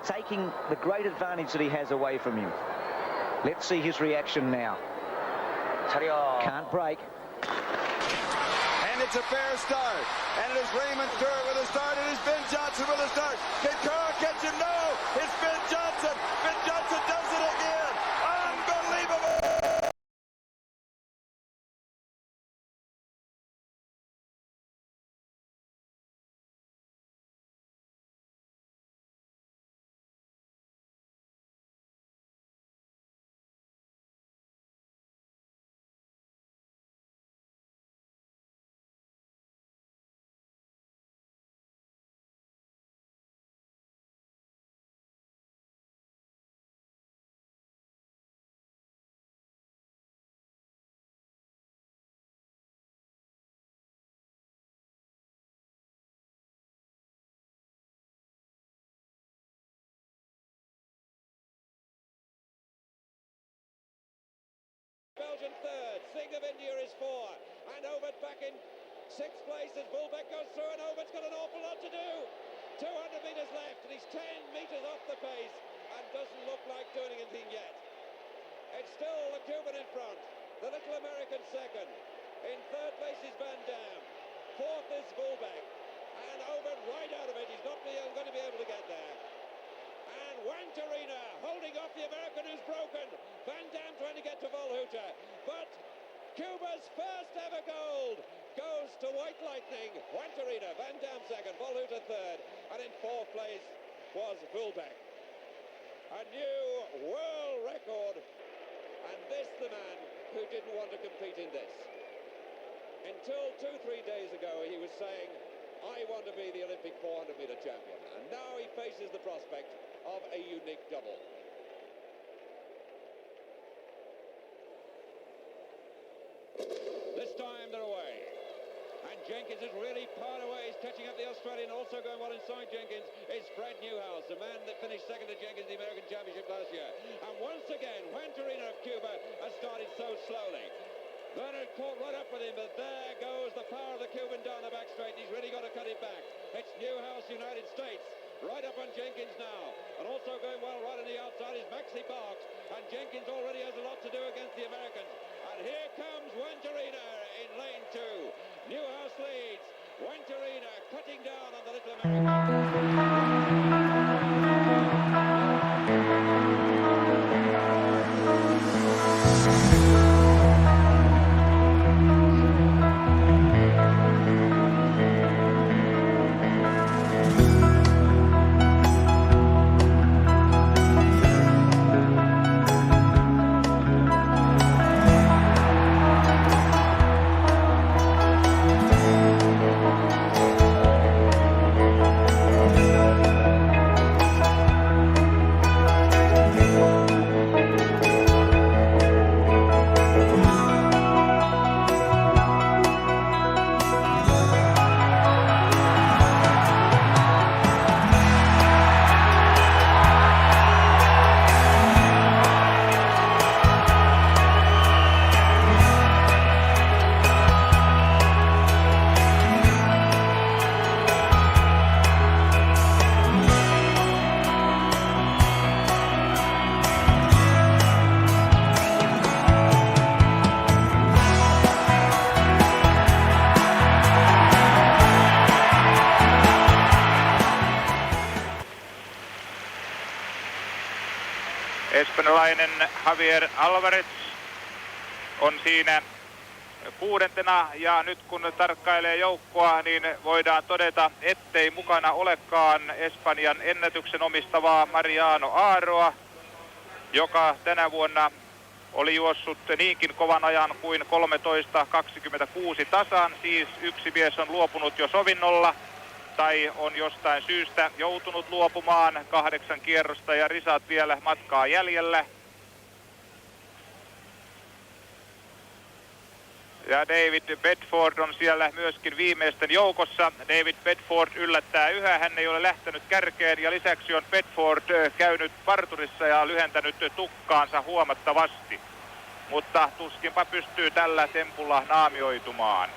taking the great advantage that he has away from him. Let's see his reaction now. Can't break. And it's a fair start. And it is Raymond Stewart with a start. It is Ben Johnson with a start. Can Carl catch him? No! It's Ben Johnson! Ben Johnson does it again! Unbelievable! Belgian third, Singh of India is four, and Ovett back in sixth place as Bulbeck goes through, and Ovett's got an awful lot to do. 200 metres left, and he's 10 metres off the pace, and doesn't look like doing anything yet. It's still the Cuban in front, the little American second. In third place is Van Dam, fourth is Bulbeck, and Ovett right out of it. He's not going to be able to get there. And Wantarina holding off the American who's broken. Van Dam trying to get to Volhuta. But Cuba's first ever gold goes to White Lightning. Wantarina, Van Dam second, Volhuta third. And in fourth place was Bulbeck. A new world record. And this the man who didn't want to compete in this. Until 2-3 days ago he was saying, I want to be the Olympic 400-meter champion. And now he faces the prospect of a unique double. This time they're away. And Jenkins is really part away. He's catching up the Australian. Also going well inside Jenkins is Fred Newhouse, the man that finished second to Jenkins in the American Championship last year. And once again, Wantarina of Cuba has started so slowly. Leonard caught right up with him, but there goes the power of the Cuban down the back straight. He's really got to cut it back. It's Newhouse, United States, right up on Jenkins now. And also going well right on the outside is Maxi Parks. And Jenkins already has a lot to do against the Americans. And here comes Wantarina in lane two. Newhouse leads. Wantarina cutting down on the little American. Espanjalainen Javier Alvarez on siinä kuudentena, ja nyt kun tarkkailee joukkoa, niin voidaan todeta, ettei mukana olekaan Espanjan ennätyksen omistavaa Mariano Aaroa, joka tänä vuonna oli juossut niinkin kovan ajan kuin 13.26 tasan, siis yksi mies on luopunut jo sovinnolla tai on jostain syystä joutunut luopumaan, 8 kierrosta ja risat vielä matkaa jäljellä. Ja David Bedford on siellä myöskin viimeisten joukossa. David Bedford yllättää yhä, hän ei ole lähtenyt kärkeen ja lisäksi on Bedford käynyt parturissa ja lyhentänyt tukkaansa huomattavasti. Mutta tuskinpa pystyy tällä tempulla naamioitumaan.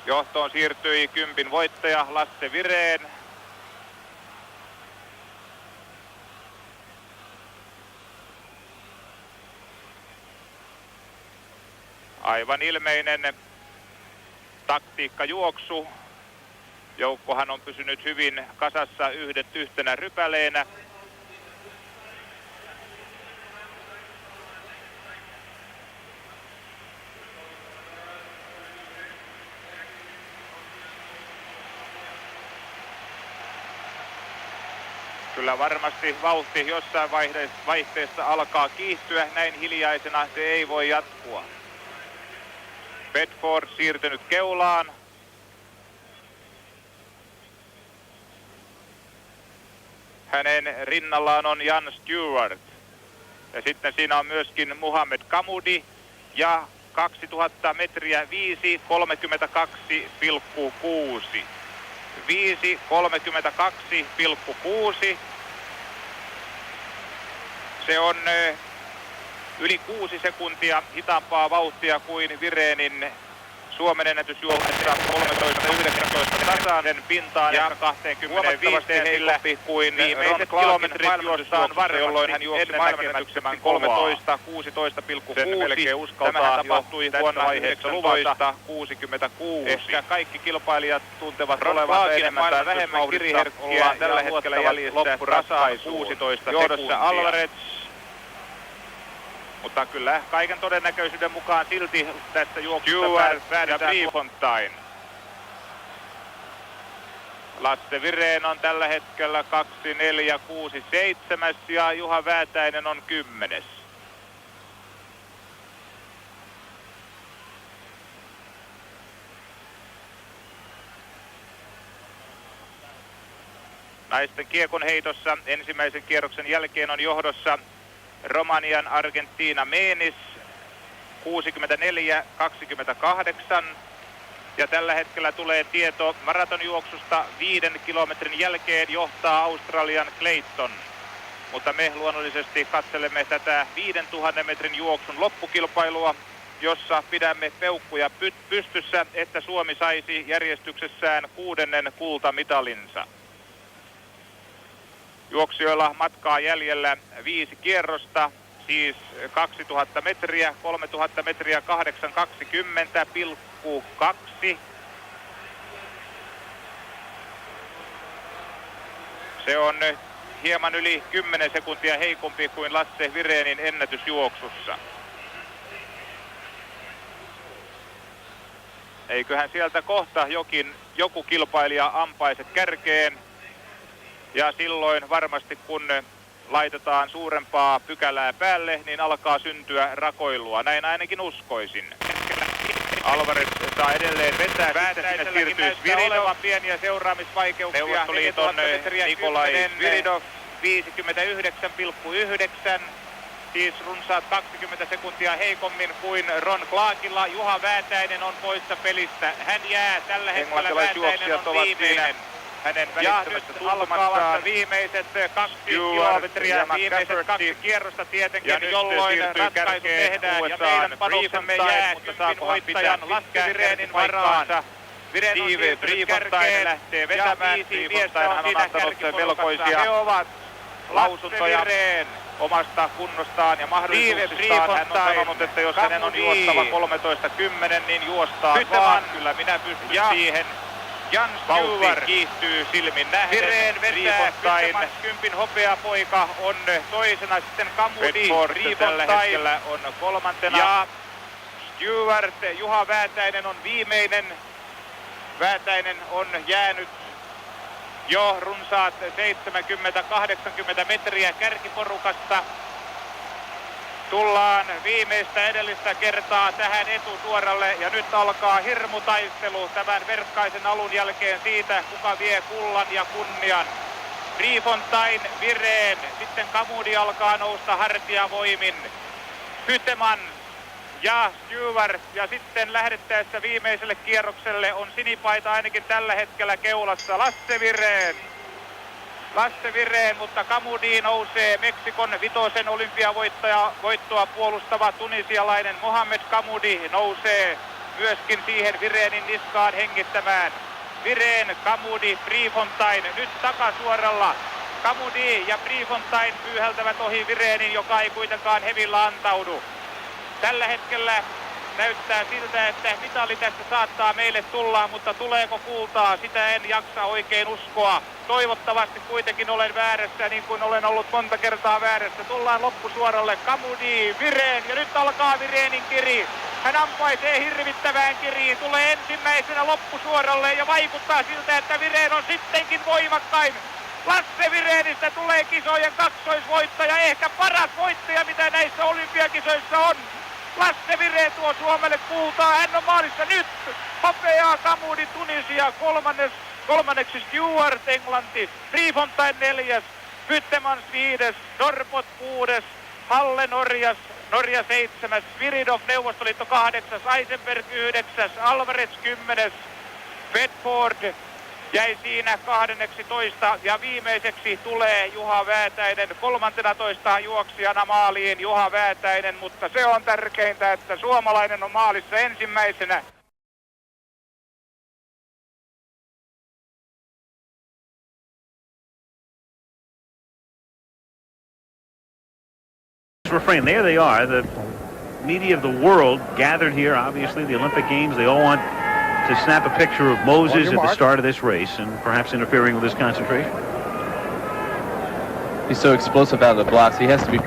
Johtoon siirtyi kympin voittaja Lasse Virén. Aivan ilmeinen taktiikkajuoksu. Joukkohan on pysynyt hyvin kasassa yhtenä rypäleenä. Kyllä varmasti vauhti jossain vaihteessa alkaa kiihtyä, näin hiljaisena se ei voi jatkua. Bedford siirtynyt keulaan. Hänen rinnallaan on Jan Stewart. Ja sitten siinä on myöskin Muhammed Kamudi ja 2000 metriä 5.32,6. 5.32,6. Se on yli 6 sekuntia hitaampaa vauhtia kuin Virenin Suomen ennätysjuoksussa 13.19 tasainen pintaan ja 25 heikompi kuin viimeiset kilometrit juostaan varmasti, jolloin hän juoksi maailmanennätyksen 13.16,6. Tämähän tapahtui vuonna 1966. Ehkä kaikki kilpailijat tuntevat olevansa enemmän tai vähemmän kiriherkkiä. Tällä hetkellä jäljessä tasaan 16 johdossa Alvarez. Mutta kyllä kaiken todennäköisyyden mukaan silti tässä juoksussa päädytään Prefontaine. Lasse Virén on tällä hetkellä 2.4.6.7 ja Juha Väätäinen on 10. Naisten kiekonheitossa ensimmäisen kierroksen jälkeen on johdossa Romanian Argentiina Menis 64.28 ja tällä hetkellä tulee tieto maratonjuoksusta 5 kilometrin jälkeen johtaa Australian Clayton. Mutta me luonnollisesti katselemme tätä 5000 metrin juoksun loppukilpailua, jossa pidämme peukkuja pystyssä, että Suomi saisi järjestyksessään 6. kultamitalinsa. Juoksijoilla matkaa jäljellä 5 kierrosta, siis 2000 metriä, 3000 metriä 8.20,2. Se on hieman yli 10 sekuntia heikompi kuin Lasse Virénin ennätysjuoksussa. Eiköhän sieltä kohta joku kilpailija ampaise kärkeen. Ja silloin varmasti kun laitetaan suurempaa pykälää päälle, niin alkaa syntyä rakoilua. Näin ainakin uskoisin. Alvarez saa edelleen vetää. Väätäisellä siirtyy Sviridov. Pieniä seuraamisvaikeuksia. Neuvostoliiton Nikolai Sviridov 59,9. Siis runsaat 20 sekuntia heikommin kuin Ron Clarkilla. Juha Väätäinen on poissa pelistä. Hän jää tällä hetkellä. Väätäinen on viimeinen. Hänen välittömässä tulmassaan viimeiset 2 kilometriä, viimeiset 2 kierrosta tietenkin, jolloin ratkaisu tehdään ja meidän panoksemme jää kympin voittajan Lasse Virénin varaansa. Virén on siirtynyt kärkeen lähtee vetämään. Prefontaine on siinä kärkiporukassa. He ovat lausuntoja omasta kunnostaan ja mahdollisuuksistaan. Hän on sanonut, että jos hänen on juostava 13.10, niin juostaan vaan. Kyllä minä pystyn siihen. Jan Stewart kiihtyy silmin nähden. Virén vetää, kympin hopeapoika on toisena, sitten Kamudi, tällä hetkellä on 3. Ja Stewart, Juha Väätäinen on viimeinen. Väätäinen on jäänyt jo runsaat 70-80 metriä kärkiporukasta. Tullaan viimeistä edellistä kertaa tähän etusuoralle ja nyt alkaa hirmutaistelu tämän verkkaisen alun jälkeen siitä, kuka vie kullan ja kunnian. Prefontaine, Virén, sitten Kamudi alkaa nousta hartiavoimin. Pyteman ja Stewart ja sitten lähdettäessä viimeiselle kierrokselle on sinipaita ainakin tällä hetkellä keulassa Lasse Virén. Lasse Virén, mutta Kamudi nousee Meksikon 5. olympiavoittoa puolustava tunisialainen Mohamed Kamudi nousee myöskin siihen Virénin niskaan hengittämään. Virén, Kamudi, Prefontaine nyt takasuoralla. Kamudi ja Prefontaine pyyhältävät ohi Virénin, joka ei kuitenkaan hevillä antaudu. Tällä hetkellä Näyttää siltä, että mitali tästä saattaa meille tulla, mutta tuleeko kultaa, sitä en jaksa oikein uskoa. Toivottavasti kuitenkin olen väärässä, niin kuin olen ollut monta kertaa väärässä. Tullaan loppusuoralle, Kamudi, Vireen, ja nyt alkaa Virenin kiri. Hän ampaisee hirvittävään kiriin, tulee ensimmäisenä loppusuoralle ja vaikuttaa siltä, että Vireen on sittenkin voimakkain. Lasse Virenistä tulee kisojen kaksoisvoittaja, ehkä paras voittaja, mitä näissä olympiakisoissa on. Lasse Vireen tuo Suomelle kultaa, hän on maalissa nyt. Hopeaa Kamudi Tunisia, kolmanneksi Stewart Englanti, Riefontaine 4, Pyttemans 5, Norpot 6, Halle Norja 7, Viridov Neuvostoliitto 8, Eisenberg 9, Alvarez 10, Bedford jäi siinä 12 ja viimeiseksi tulee Juha Väätäinen 13 juoksijana maaliin Juha Väätäinen, mutta se on tärkeintä, että suomalainen on maalissa ensimmäisenä. Refrain. There they are, the media of the world gathered here, obviously the Olympic Games. They all want to snap a picture of Moses at the start of this race and perhaps interfering with his concentration. He's so explosive out of the blocks. He has to be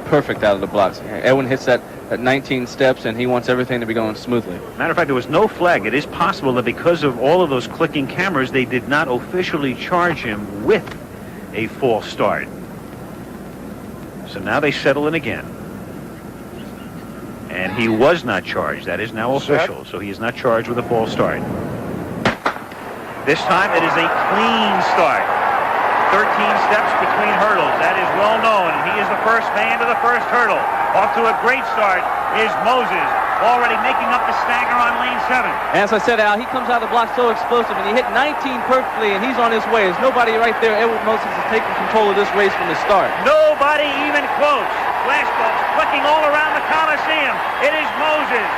perfect out of the blocks. Edwin hits that at 19 steps and he wants everything to be going smoothly. Matter of fact, there was no flag. It is possible that because of all of those clicking cameras, they did not officially charge him with a false start. So now they settle in again. And he was not charged. That is now official. So he is not charged with a false start. This time it is a clean start. 13 steps between hurdles. That is well known. He is the first man to the first hurdle. Off to a great start is Moses, already making up the stagger on lane 7. As I said, Al, he comes out of the block so explosive, and he hit 19 perfectly, and he's on his way. There's nobody right there. Edwin Moses is taking control of this race from the start. Nobody even close. Flashbulbs clicking all around the Coliseum. It is Moses.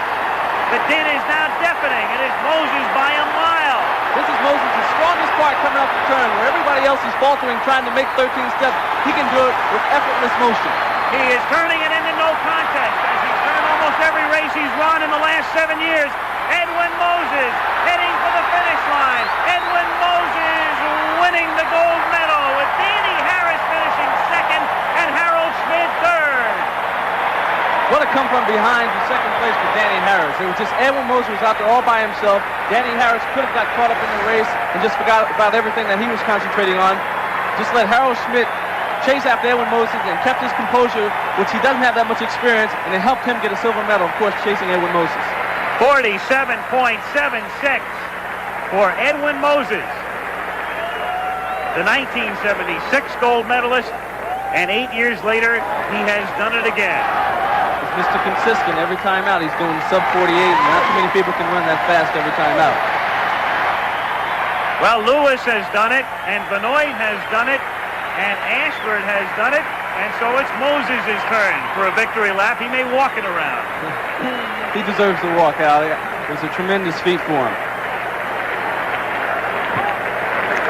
The din is now deafening. It is Moses by a mile. This is Moses' strongest part coming up the turn, where everybody else is faltering, trying to make 13 steps. He can do it with effortless motion. He is turning it into no contest, as he's turned almost every race he's run in the last 7 years. Edwin Moses heading for the finish line. Edwin Moses winning the gold medal, with Danny Harris finishing second and Harold Schmidt third. What a come from behind for second place for Danny Harris. It was just Edwin Moses was out there all by himself. Danny Harris could have got caught up in the race and just forgot about everything that he was concentrating on. Just let Harold Schmidt chase after Edwin Moses and kept his composure, which he doesn't have that much experience, and it helped him get a silver medal, of course, chasing Edwin Moses. 47.76 for Edwin Moses, the 1976 gold medalist, and 8 years later, he has done it again. It's Mr. Consistent every time out. He's doing sub 48, and not too many people can run that fast every time out. Well, Lewis has done it, and Benoit has done it, and Ashford has done it, and so it's Moses' turn for a victory lap. He may walk it around. He deserves the walk out. It was a tremendous feat for him.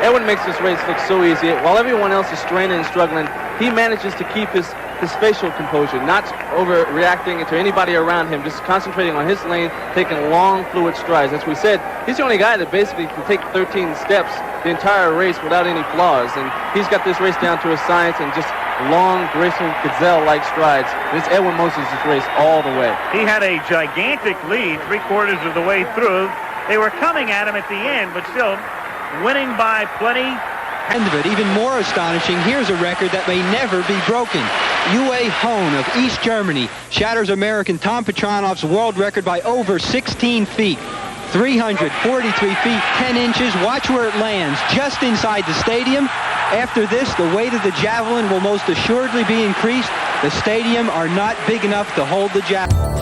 Edwin makes this race look so easy. While everyone else is straining and struggling, he manages to keep his facial composure, not overreacting to anybody around him, just concentrating on his lane, taking long, fluid strides. As we said, he's the only guy that basically can take 13 steps the entire race without any flaws, and he's got this race down to a science and just long, graceful, gazelle-like strides. This Edwin Moses' race all the way. He had a gigantic lead 3/4 of the way through. They were coming at him at the end, but still winning by plenty. End of it, even more astonishing, here's a record that may never be broken. Uwe Hone of East Germany shatters American Tom Petronov's world record by over 16 feet. 343 feet, 10 inches. Watch where it lands, just inside the stadium. After this, the weight of the javelin will most assuredly be increased. The stadium are not big enough to hold the javelin.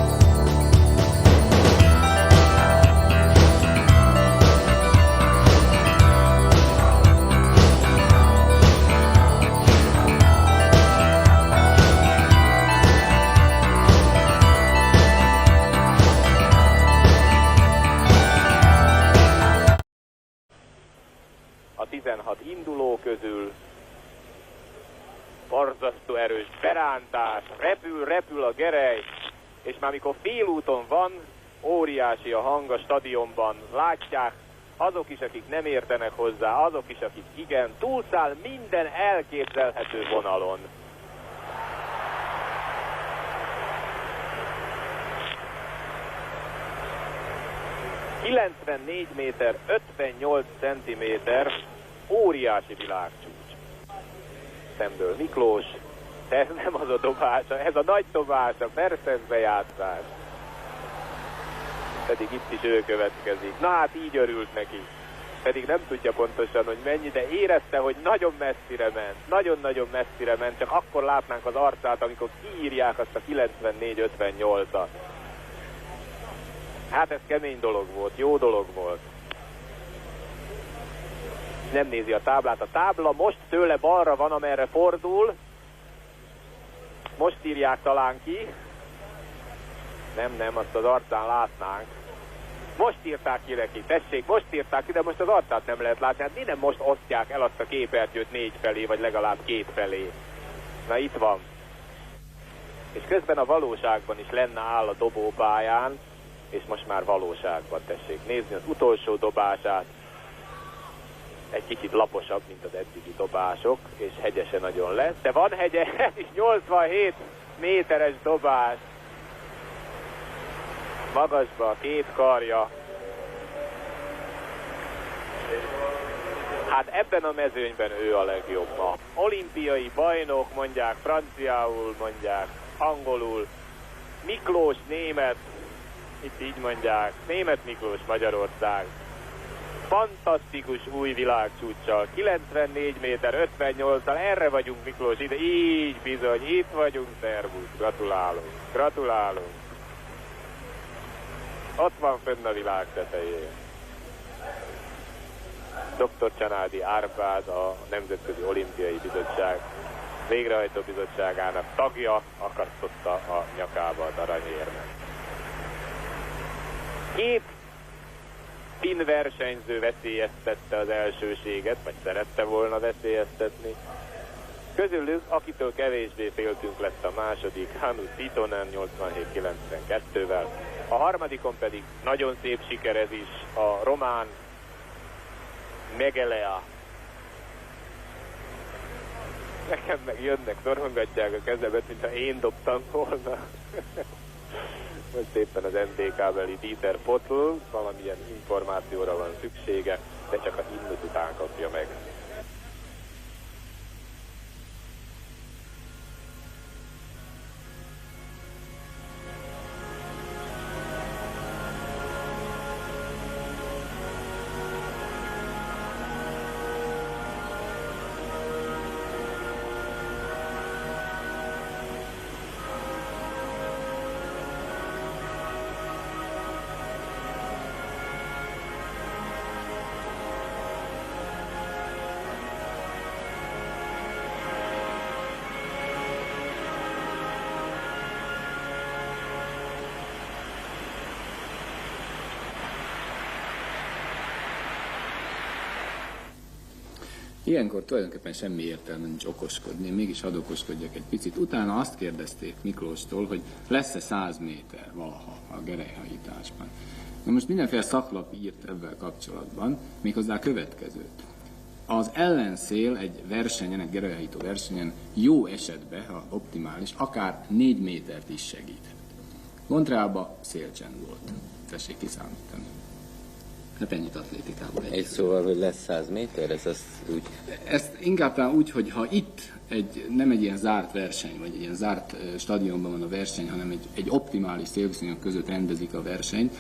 A 16 induló közül borzasztó erős berántás, repül a gerej, és már mikor félúton van, óriási a hang a stadionban, látják azok is, akik nem értenek hozzá, azok is, akik igen, túlszáll minden elképzelhető vonalon. ...94 méter, 58 centiméter, óriási világcsúcs. Szemből Miklós, de ez nem az a dobása, ez a nagy dobás, a Mercedes bejátszás. Pedig itt is ő következik. Na hát így örült neki. Pedig nem tudja pontosan, hogy mennyi, de érezte, hogy nagyon messzire ment. Nagyon-nagyon messzire ment, csak akkor látnánk az arcát, amikor kiírják azt a 94-58-at. Hát ez kemény dolog volt, jó dolog volt. Nem nézi a táblát. A tábla most tőle balra van, amerre fordul. Most írják talán ki. Nem, azt az arcán látnánk. Most írták ki neki, tessék, most írták ki, de most az arcát nem lehet látni. Hát mi nem most osztják el azt a képernyőt 4 felé, vagy legalább 2 felé. Na itt van. És közben a valóságban is lenne áll a dobópályán, és most már valóságban tessék nézni az utolsó dobását. Egy kicsit laposabb, mint az eddigi dobások, és hegyese nagyon lesz. De van hegye, ez is 87 méteres dobás. Magasba, 2 karja. Hát ebben a mezőnyben ő a legjobb ma. Olimpiai bajnok, mondják franciául, mondják angolul. Miklós német, itt így mondják, Német Miklós Magyarország. Fantasztikus új világcsúccsal, 94 méter 58-al, erre vagyunk Miklós, ide, így bizony, itt vagyunk, szervusz, gratulálunk. Ott van fönn a világ tetején. Dr. Csanádi Árpád, a Nemzetközi Olimpiai Bizottság végrehajtó bizottságának tagja, akasztotta a nyakába az aranyérmet. 2 finn versenyző veszélyeztette az elsőséget, vagy szerette volna veszélyeztetni. Közülük, akitől kevésbé féltünk, lett a második, Hannu Titonen 87-92-vel. A harmadikon pedig nagyon szép siker ez is, a román Megelea. Nekem meg jönnek, szorongatják a kezemet, mintha én dobtam volna. Most éppen az NDK-beli Dieter Potl, valamilyen információra van szüksége, de csak a himnuszt után kapja meg. Ilyenkor tulajdonképpen semmi értelme nincs okoskodni, én mégis hadd okoskodjak egy picit. Utána azt kérdezték Miklóstól, hogy lesz-e 100 méter valaha a gerelyhajításban. Na most mindenféle szaklap írt ebben kapcsolatban, méghozzá a következőt. Az ellenszél egy versenyen, egy gerelyhajító versenyen jó esetben, ha optimális, akár 4 métert is segíthet. Montrealban szélcsend volt. Tessék kiszámítani. Hát ennyit atlétikában. Egy szóval, hogy lesz 100 méter, ez azt úgy... Ezt inkább talán úgy, hogy ha itt nem egy ilyen zárt verseny, vagy egy ilyen zárt stadionban van a verseny, hanem egy optimális szélviszonyok között rendezik a versenyt,